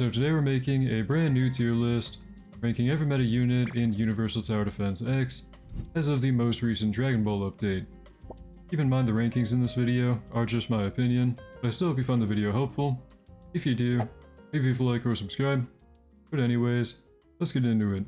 So today we're making a brand new tier list, ranking every meta unit in Universal Tower Defense X as of the most recent Dragon Ball update. Keep in mind the rankings in this video are just my opinion, but I still hope you find the video helpful. If you do, maybe leave a like or subscribe. But anyways, let's get into it.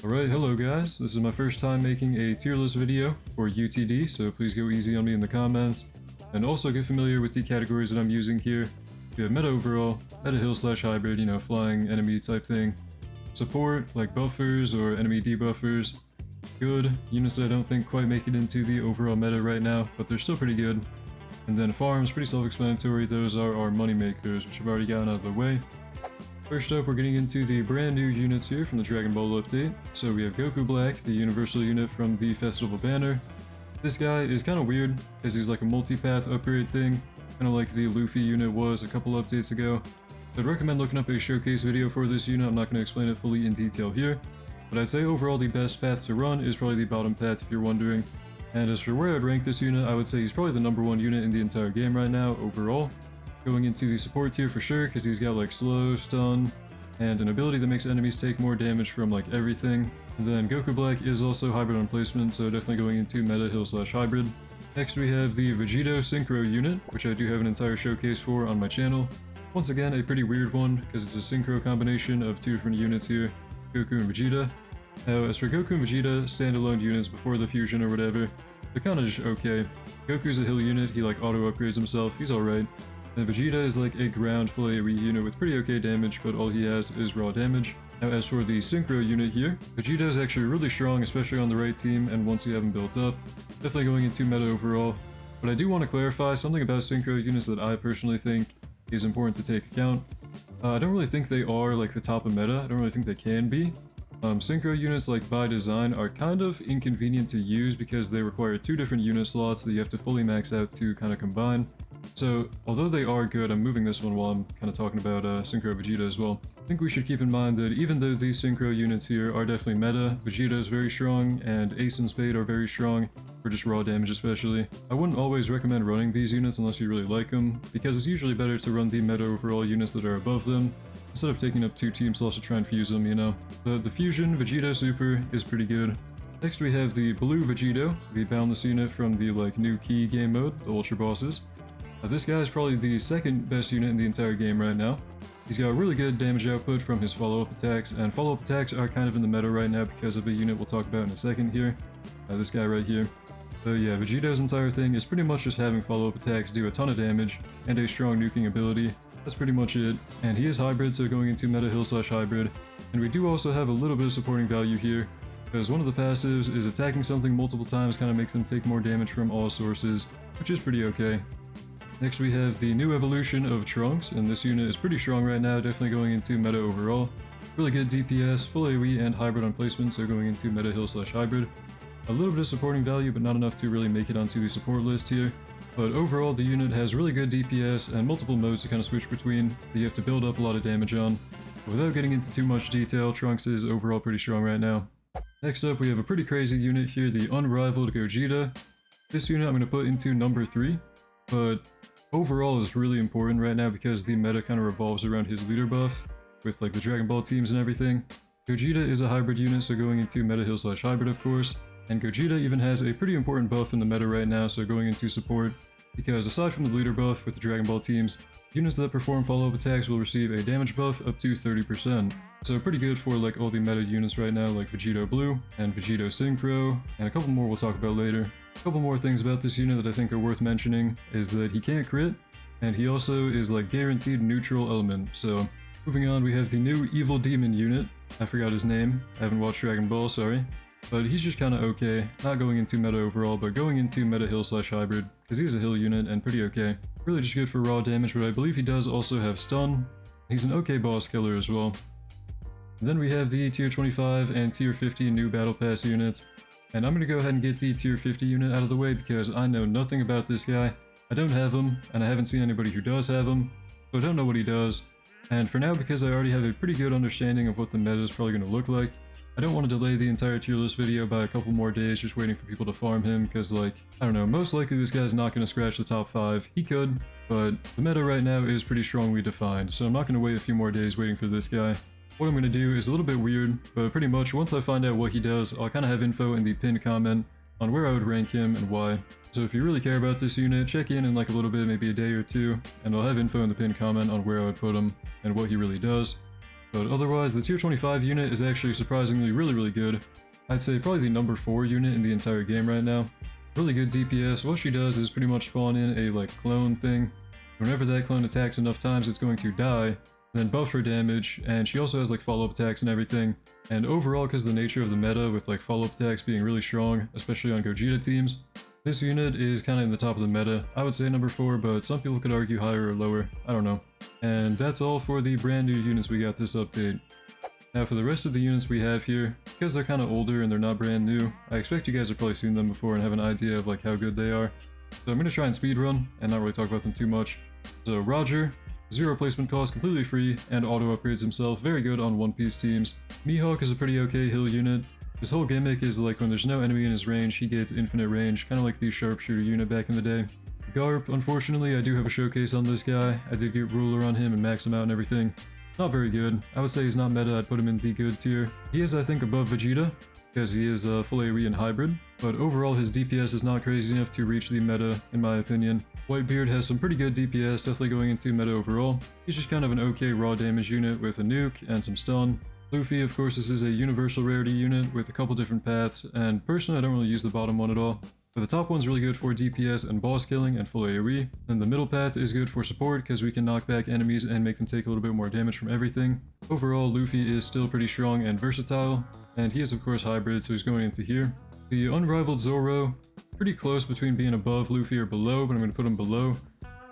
Alright, hello guys, this is my first time making a tier list video for UTD, so please go easy on me in the comments. And also get familiar with the categories that I'm using here. We have meta overall, meta heal / hybrid, you know, flying enemy type thing. Support, like buffers or enemy debuffers. Good, units that I don't think quite make it into the overall meta right now, but they're still pretty good. And then farms, pretty self-explanatory, those are our money makers, which I've already gotten out of the way. First up, we're getting into the brand new units here from the Dragon Ball update. So we have Goku Black, the universal unit from the Festival banner. This guy is kind of weird, because he's like a multi-path upgrade thing, kind of like the Luffy unit was a couple updates ago. I'd recommend looking up a showcase video for this unit. I'm not going to explain it fully in detail here, but I'd say overall the best path to run is probably the bottom path if you're wondering. And as for where I'd rank this unit, I would say he's probably the #1 unit in the entire game right now overall. Going into the support tier for sure, because he's got like slow, stun, and an ability that makes enemies take more damage from like everything. And then Goku Black is also hybrid on placement, so definitely going into meta heal / hybrid. Next we have the Vegito Synchro unit, which I do have an entire showcase for on my channel. Once again, a pretty weird one, because it's a synchro combination of two different units here, Goku and Vegeta. Now, as for Goku and Vegeta, standalone units before the fusion or whatever, they're kinda just okay. Goku's a heal unit, he like auto-upgrades himself, he's alright. And Vegeta is like a ground full AoE unit with pretty okay damage, but all he has is raw damage. Now as for the Synchro unit here, Vegeta is actually really strong, especially on the right team, and once you have him built up. Definitely going into meta overall. But I do want to clarify something about Synchro units that I personally think is important to take account. I don't really think they are like the top of meta, I don't really think they can be. Synchro units, like by design, are kind of inconvenient to use because they require two different unit slots that you have to fully max out to kind of combine. So, although they are good, I'm moving this one while I'm kind of talking about Synchro Vegeta as well. I think we should keep in mind that even though these Synchro units here are definitely meta, Vegeta is very strong, and Ace and Spade are very strong, for just raw damage especially. I wouldn't always recommend running these units unless you really like them, because it's usually better to run the meta overall units that are above them, instead of taking up 2 team slots to try and fuse them, you know. The Fusion Vegito Super is pretty good. Next we have the Blue Vegito, the Boundless unit from the like new key game mode, the Ultra Bosses. This guy is probably the second best unit in the entire game right now. He's got really good damage output from his follow-up attacks, and follow-up attacks are kind of in the meta right now because of a unit we'll talk about in a second here. This guy right here. So yeah, Vegito's entire thing is pretty much just having follow-up attacks do a ton of damage, and a strong nuking ability. That's pretty much it. And he is hybrid, so going into meta heal / hybrid. And we do also have a little bit of supporting value here, because one of the passives is attacking something multiple times kind of makes them take more damage from all sources, which is pretty okay. Next we have the new evolution of Trunks, and this unit is pretty strong right now, definitely going into meta overall. Really good DPS, full AoE, and hybrid on placement, so going into meta heal / hybrid. A little bit of supporting value, but not enough to really make it onto the support list here. But overall, the unit has really good DPS and multiple modes to kind of switch between that you have to build up a lot of damage on. But without getting into too much detail, Trunks is overall pretty strong right now. Next up, we have a pretty crazy unit here, the Unrivaled Gogeta. This unit I'm going to put into #3, but overall is really important right now because the meta kind of revolves around his leader buff, with like the Dragon Ball teams and everything. Gogeta is a hybrid unit, so going into meta heal / hybrid of course. And Gogeta even has a pretty important buff in the meta right now, so going into support, because aside from the leader buff with the Dragon Ball teams, units that perform follow-up attacks will receive a damage buff up to 30%. So pretty good for like all the meta units right now, like Vegito Blue and Vegito Synchro, and a couple more we'll talk about later. A couple more things about this unit that I think are worth mentioning is that he can't crit, and he also is like guaranteed neutral element. So moving on, we have the new Evil Demon unit. I forgot his name, I haven't watched Dragon Ball, sorry. But he's just kinda okay, not going into meta overall, but going into meta heal / hybrid, because he's a heal unit and pretty okay. Really just good for raw damage, but I believe he does also have stun. He's an okay boss killer as well. And then we have the tier 25 and tier 50 new battle pass units. And I'm gonna go ahead and get the tier 50 unit out of the way because I know nothing about this guy. I don't have him, and I haven't seen anybody who does have him, so I don't know what he does. And for now, because I already have a pretty good understanding of what the meta is probably gonna look like, I don't want to delay the entire tier list video by a couple more days just waiting for people to farm him, because like, I don't know, most likely this guy's not going to scratch the top 5. He could, but the meta right now is pretty strongly defined, so I'm not going to wait a few more days waiting for this guy. What I'm going to do is a little bit weird, but pretty much once I find out what he does, I'll kind of have info in the pinned comment on where I would rank him and why. So if you really care about this unit, check in like a little bit, maybe a day or two, and I'll have info in the pinned comment on where I would put him and what he really does. But otherwise, the tier 25 unit is actually surprisingly really good. I'd say probably the number 4 unit in the entire game right now. Really good DPS. What she does is pretty much spawn in a like clone thing. Whenever that clone attacks enough times, it's going to die, and then buff her damage, and she also has like follow-up attacks and everything. And overall, because of the nature of the meta with like follow-up attacks being really strong, especially on Gogeta teams, this unit is kind of in the top of the meta. I would say number 4, but some people could argue higher or lower. I don't know. And that's all for the brand new units we got this update. Now for the rest of the units we have here, because they're kind of older and they're not brand new, I expect you guys have probably seen them before and have an idea of like how good they are. So I'm going to try and speedrun and not really talk about them too much. So Roger, 0 replacement cost, completely free, and auto upgrades himself, very good on One Piece teams. Mihawk is a pretty okay heal unit. His whole gimmick is like when there's no enemy in his range, he gets infinite range, kind of like the sharpshooter unit back in the day. Garp, unfortunately, I do have a showcase on this guy. I did get ruler on him and max him out and everything. Not very good. I would say he's not meta, I'd put him in the good tier. He is, I think, above Vegeta, because he is full AoE and hybrid, but overall his DPS is not crazy enough to reach the meta, in my opinion. Whitebeard has some pretty good DPS, definitely going into meta overall. He's just kind of an okay raw damage unit with a nuke and some stun. Luffy, of course, this is a universal rarity unit with a couple different paths, and personally I don't really use the bottom one at all. But the top one's really good for DPS and boss killing and full AoE, and the middle path is good for support because we can knock back enemies and make them take a little bit more damage from everything. Overall, Luffy is still pretty strong and versatile, and he is of course hybrid, so he's going into here. The unrivaled Zoro, pretty close between being above Luffy or below, but I'm going to put him below,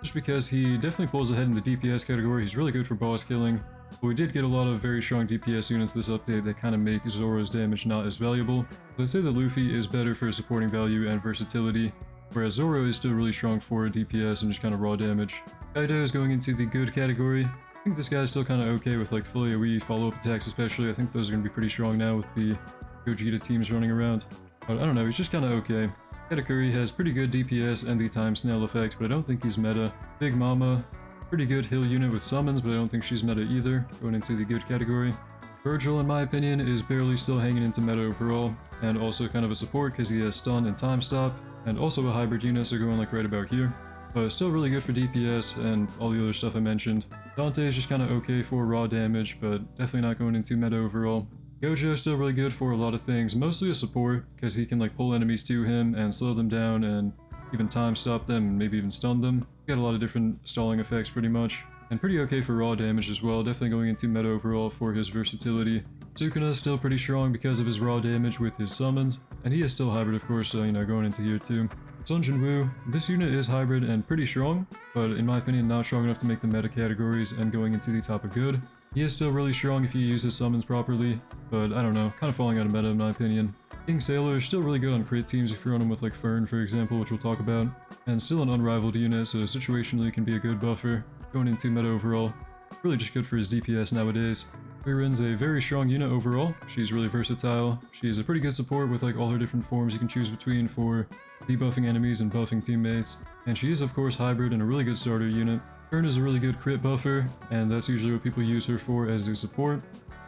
just because he definitely pulls ahead in the DPS category. He's really good for boss killing. But we did get a lot of very strong DPS units this update that kind of make Zoro's damage not as valuable. So I'd say that Luffy is better for supporting value and versatility, whereas Zoro is still really strong for DPS and just kind of raw damage. Kaido is going into the good category. I think this guy's still kind of okay with like full AoE, follow-up attacks especially. I think those are going to be pretty strong now with the Gogeta teams running around. But I don't know, he's just kind of okay. Katakuri has pretty good DPS and the time snail effect, but I don't think he's meta. Big Mama, pretty good heal unit with summons, but I don't think she's meta either, going into the good category. Virgil, in my opinion, is barely still hanging into meta overall, and also kind of a support because he has stun and time stop, and also a hybrid unit, so going like right about here. But still really good for DPS and all the other stuff I mentioned. Dante is just kind of okay for raw damage, but definitely not going into meta overall. Gojo is still really good for a lot of things, mostly a support, because he can like pull enemies to him and slow them down and even time stop them and maybe even stun them. Got a lot of different stalling effects pretty much, and pretty okay for raw damage as well, definitely going into meta overall for his versatility. Sukuna is still pretty strong because of his raw damage with his summons, and he is still hybrid of course, so you know, going into here too. Sung Jin Woo, this unit is hybrid and pretty strong, but in my opinion not strong enough to make the meta categories and going into the top of good. He is still really strong if you use his summons properly, but I don't know, kind of falling out of meta in my opinion. King Sailor is still really good on crit teams if you run him with like Fern for example, which we'll talk about, and still an unrivaled unit, so situationally can be a good buffer. Going into meta overall, really just good for his DPS nowadays. Ririn's a very strong unit overall, she's really versatile, she is a pretty good support with like all her different forms you can choose between for debuffing enemies and buffing teammates, and she is of course hybrid and a really good starter unit. Fern is a really good crit buffer, and that's usually what people use her for as their support.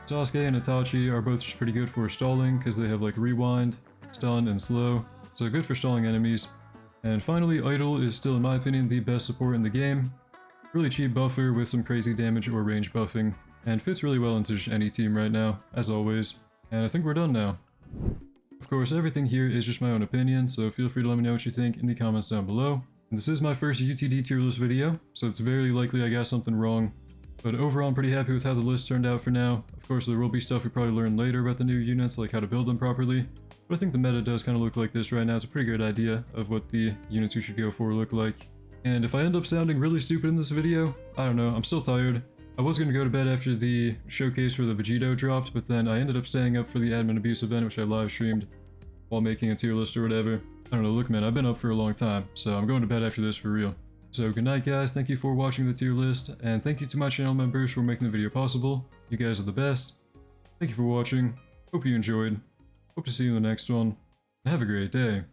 Sasuke and Itachi are both just pretty good for stalling because they have like rewind, stun, and slow, so good for stalling enemies. And finally, Idol is still in my opinion the best support in the game. Really cheap buffer with some crazy damage or range buffing, and fits really well into just any team right now, as always. And I think we're done now. Of course, everything here is just my own opinion, so feel free to let me know what you think in the comments down below. And this is my first UTD tier list video, so it's very likely I got something wrong. But overall, I'm pretty happy with how the list turned out for now. Of course, there will be stuff we probably learn later about the new units, like how to build them properly. But I think the meta does kind of look like this right now. It's a pretty good idea of what the units you should go for look like. And if I end up sounding really stupid in this video, I don't know, I'm still tired. I was going to go to bed after the showcase for the Vegito dropped, but then I ended up staying up for the admin abuse event, which I live streamed while making a tier list or whatever. I don't know, look man, I've been up for a long time, so I'm going to bed after this for real. So good night guys, thank you for watching the tier list, and thank you to my channel members for making the video possible. You guys are the best. Thank you for watching. Hope Hope you enjoyed. Hope to see you in the next one. Have a great day.